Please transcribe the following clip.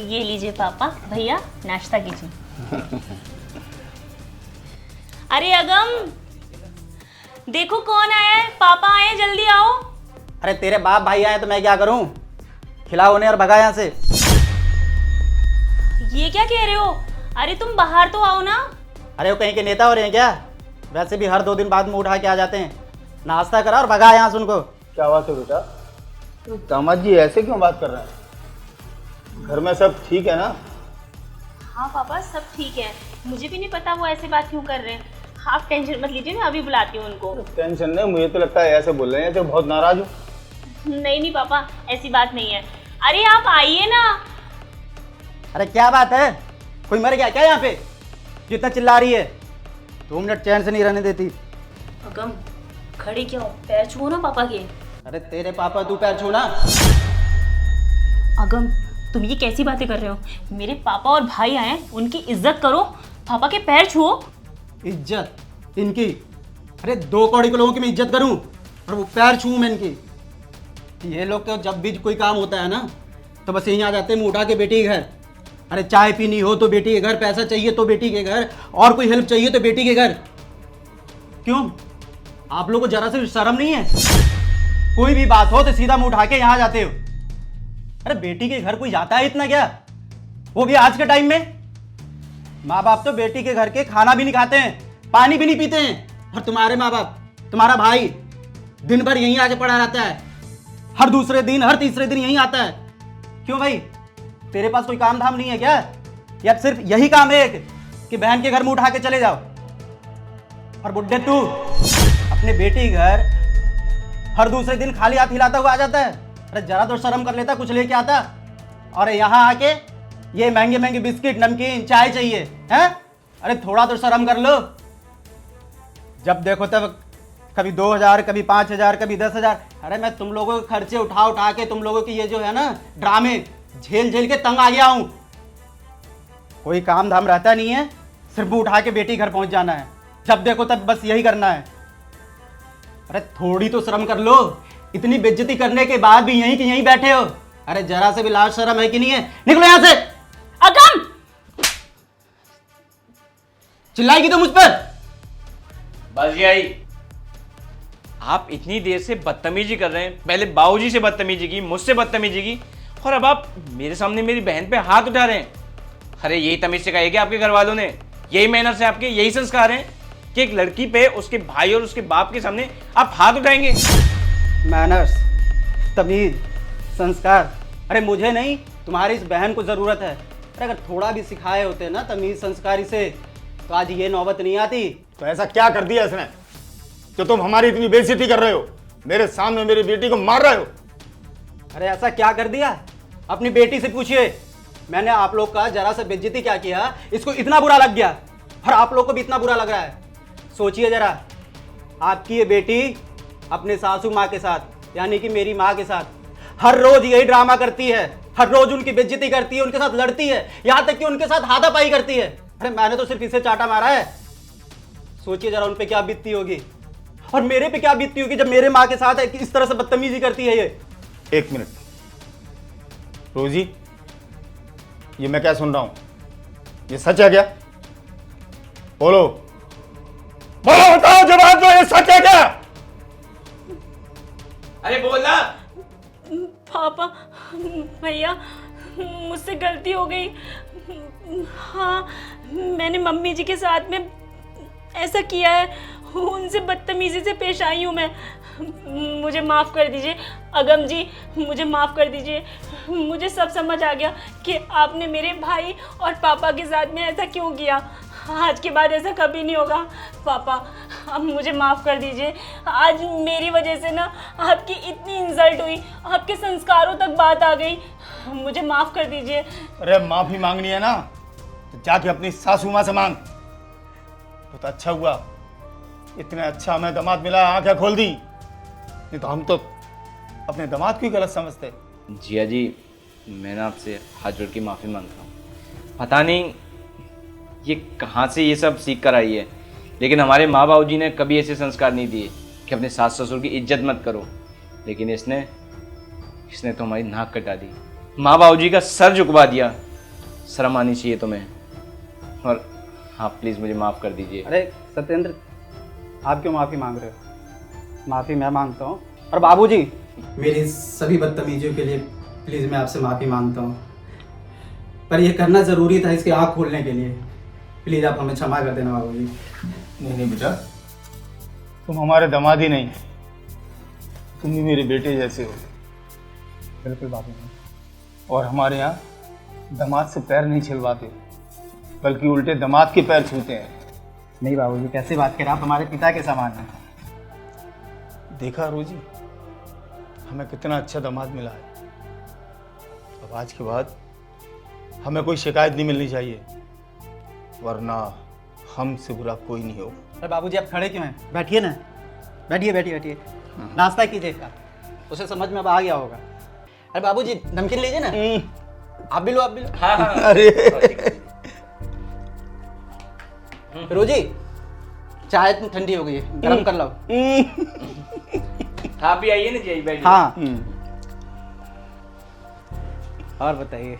ये लीजिए पापा, भैया नाश्ता कीजिए। अरे अगम, देखो कौन आया है, पापा आए, जल्दी आओ। अरे तेरे बाप भाई आए तो मैं क्या करूं? खिलाओ उन्हें और भगा यहाँ से। ये क्या कह रहे हो? अरे तुम बाहर तो आओ ना। अरे वो कहीं के नेता हो रहे हैं क्या? वैसे भी हर 2 दिन बाद मुंह उठा के आ जाते हैं। नाश्ता करा और भगा यहाँ से उनको। क्या बात है बेटा? तो दामाद जी ऐसे क्यों बात कर रहे हैं? घर में सब ठीक है ना? हाँ पापा, सब ठीक है। मुझे भी नहीं पता वो ऐसे बात क्यों कर रहे हैं। आप टेंशन मत लीजिए ना, अभी बुलाती हूँ उनको। टेंशन नहीं, मुझे तो लगता है ऐसे बोल रहे हैं तो बहुत नाराज हो। नहीं नहीं पापा, ऐसी बात नहीं है। अरे आप आइए ना। अरे क्या बात है? कोई मर गया क्या यहाँ पे? जितना चिल्ला रही है, 2 मिनट चैन से नहीं रहने देती। अगम, खड़े क्यों? पैर छुओ ना पापा के। अरे तेरे पापा तू पैर छूना। अगम, तुम ये कैसी बातें कर रहे हो? मेरे पापा और भाई आए हैं, उनकी इज्जत करो, पापा के पैर छुओ। इज्जत इनकी? अरे 2 कौड़ी के लोगों की मैं इज्जत करूं और वो पैर छूं मैं इनकी? ये लोग तो जब भी कोई काम होता है ना तो बस यहीं आ जाते हैं मुंह उठा के बेटी के घर। अरे चाय पीनी हो तो बेटी के घर, पैसा चाहिए तो बेटी के घर, और कोई हेल्प चाहिए तो बेटी के घर। क्यों? आप लोगों को जरा से शर्म नहीं है? कोई भी बात हो तो सीधा मुंह उठा के यहाँ जाते हो। अरे बेटी के घर कोई जाता है इतना क्या? वो भी आज के टाइम में? माँ बाप तो बेटी के घर के खाना भी नहीं खाते हैं, पानी भी नहीं पीते हैं। और तुम्हारे माँ बाप, तुम्हारा भाई दिन भर यहीं आके पड़ा रहता है, हर दूसरे दिन हर तीसरे दिन यहीं आता है। क्यों भाई, तेरे पास कोई काम धाम नहीं है क्या? या सिर्फ यही काम है एक कि बहन के घर मुंह उठा के चले जाओ? और बुड्ढे तू अपने बेटी घर हर दूसरे दिन खाली हाथ हिलाता हुआ आ जाता है। अरे जरा तो शर्म कर लेता, कुछ लेके आता। और यहाँ आके ये महंगे महंगे बिस्किट, नमकीन, चाय चाहिए हैं? अरे थोड़ा तो शर्म कर लो। जब देखो तब कभी 2000, कभी 5000, कभी 10,000। अरे मैं तुम लोगों के खर्चे उठा उठा के, तुम लोगों की ये जो है ना ड्रामे झेल झेल के तंग आ गया हूं। कोई काम धाम रहता नहीं है, सिर्फ उठा के बेटी घर पहुंच जाना है। जब देखो तब बस यही करना है। अरे थोड़ी तो शर्म कर लो, इतनी बेइज्जती करने के बाद भी यहीं की यहीं बैठे हो। अरे जरा से भी लाज शर्म है कि नहीं है? निकलो यहां से। अगम, चिल्लाएगी तो मुझ पर? बाजी आई, आप इतनी देर से बदतमीजी कर रहे हैं। पहले बाबूजी से बदतमीजी की, मुझसे बदतमीजी की, और अब आप मेरे सामने मेरी बहन पे हाथ उठा रहे हैं। अरे यही तमीज सिखाई क्या आपके घर वालों ने? यही मैनर्स है आपके? यही संस्कार हैं कि एक लड़की पे उसके भाई और उसके बाप के सामने आप हाथ उठाएंगे? मैनर्स, तमीज, संस्कार? अरे मुझे नहीं, तुम्हारी इस बहन को जरूरत है। अरे अगर थोड़ा भी सिखाए होते ना तमीज संस्कार इसे, तो आज ये नौबत नहीं आती। तो ऐसा क्या कर दिया इसने जो तुम हमारी इतनी बेइज्जती कर रहे हो? मेरे सामने मेरी बेटी को मार रहे हो। अरे ऐसा क्या कर दिया? अपनी बेटी से पूछिए। मैंने आप लोग का जरा सा बेइज्जती क्या किया, इसको इतना बुरा लग गया, और आप लोग को भी इतना बुरा लग रहा है? सोचिए जरा, आपकी ये बेटी अपने सासू माँ के साथ, यानी कि मेरी माँ के साथ, हर रोज यही ड्रामा करती है, हर रोज उनकी बेइज्जती करती है, उनके साथ लड़ती है, यहाँ तक कि उनके साथ हाथापाई करती है। अरे मैंने तो सिर्फ इसे चाटा मारा है। सोचिए जरा उन पे क्या बीतती होगी, और मेरे पे क्या बीतती होगी जब मेरे माँ के साथ इस तरह से बदतमीजी करती है ये। 1 मिनट रोजी, ये मैं क्या सुन रहा हूं? ये सच है क्या? बोलो बोलो, बताओ, जवाब दो, ये सच है क्या? अरे बोलना। पापा, भैया, मुझसे गलती हो गई। हाँ, मैंने मम्मी जी के साथ में ऐसा किया है, उनसे बदतमीजी से पेश आई हूँ मैं। मुझे माफ़ कर दीजिए अगम जी, मुझे माफ़ कर दीजिए। मुझे सब समझ आ गया कि आपने मेरे भाई और पापा के साथ में ऐसा क्यों किया। आज के बाद ऐसा कभी नहीं होगा। पापा, अब मुझे माफ़ कर दीजिए। आज मेरी वजह से ना आपकी इतनी इंसल्ट हुई, आपके संस्कारों तक बात आ गई। मुझे माफ़ कर दीजिए। अरे माफी मांगनी है ना तो जाके अपनी सासू माँ से मांग। तो अच्छा हुआ इतना अच्छा हमें दामाद मिला, आंखें खोल दी, नहीं तो हम तो अपने दामाद को ही गलत समझते। जिया जी, मैंने आपसे हाथ जोड़ के माफ़ी मांगता हूँ। पता नहीं ये कहाँ से ये सब सीख कर आई है, लेकिन हमारे माँ बाबू जी ने कभी ऐसे संस्कार नहीं दिए कि अपने सास ससुर की इज्जत मत करो। लेकिन इसने तो हमारी नाक कटा दी, माँ बाबू जी का सर झुकवा दिया। शर्म आनी चाहिए तुम्हें। और हाँ प्लीज़ मुझे माफ़ कर दीजिए। अरे सत्येंद्र, आप क्यों माफ़ी मांग रहे हो? माफ़ी मैं मांगता हूँ। और बाबूजी, मेरी सभी बदतमीजियों के लिए प्लीज़ मैं आपसे माफ़ी मांगता हूँ, पर ये करना ज़रूरी था इसकी आँख खोलने के लिए। प्लीज़ आप हमें क्षमा कर देना बाबूजी। नहीं नहीं बेटा, तुम हमारे दामाद ही नहीं, तुम भी मेरे बेटे जैसे हो। बिल्कुल बाबूजी। और हमारे यहाँ दामाद से पैर नहीं छिलवाते, बल्कि उल्टे दामाद के पैर छूते हैं। नहीं बाबूजी, कैसे बात करें, आप हमारे पिता के समान हैं। देखा रोजी, हमें कितना अच्छा दामाद मिला है। अब आज के बाद हमें कोई शिकायत नहीं मिलनी चाहिए, वरना हमसे बुरा कोई नहीं होगा। अरे बाबूजी, आप खड़े क्यों हैं? बैठिए ना, बैठिए बैठिए बैठिए, नाश्ता कीजिए इसका, उसे समझ में अब आ गया होगा। अरे बाबूजी, नमकीन लीजिए ना। आप भी लो, आप भी लो। हाँ हाँ अरे रोजी, चाय इतनी ठंडी हो गई है, गरम कर लो। आप भी आइए ना जी, बैठिए। हाँ। और बताइए।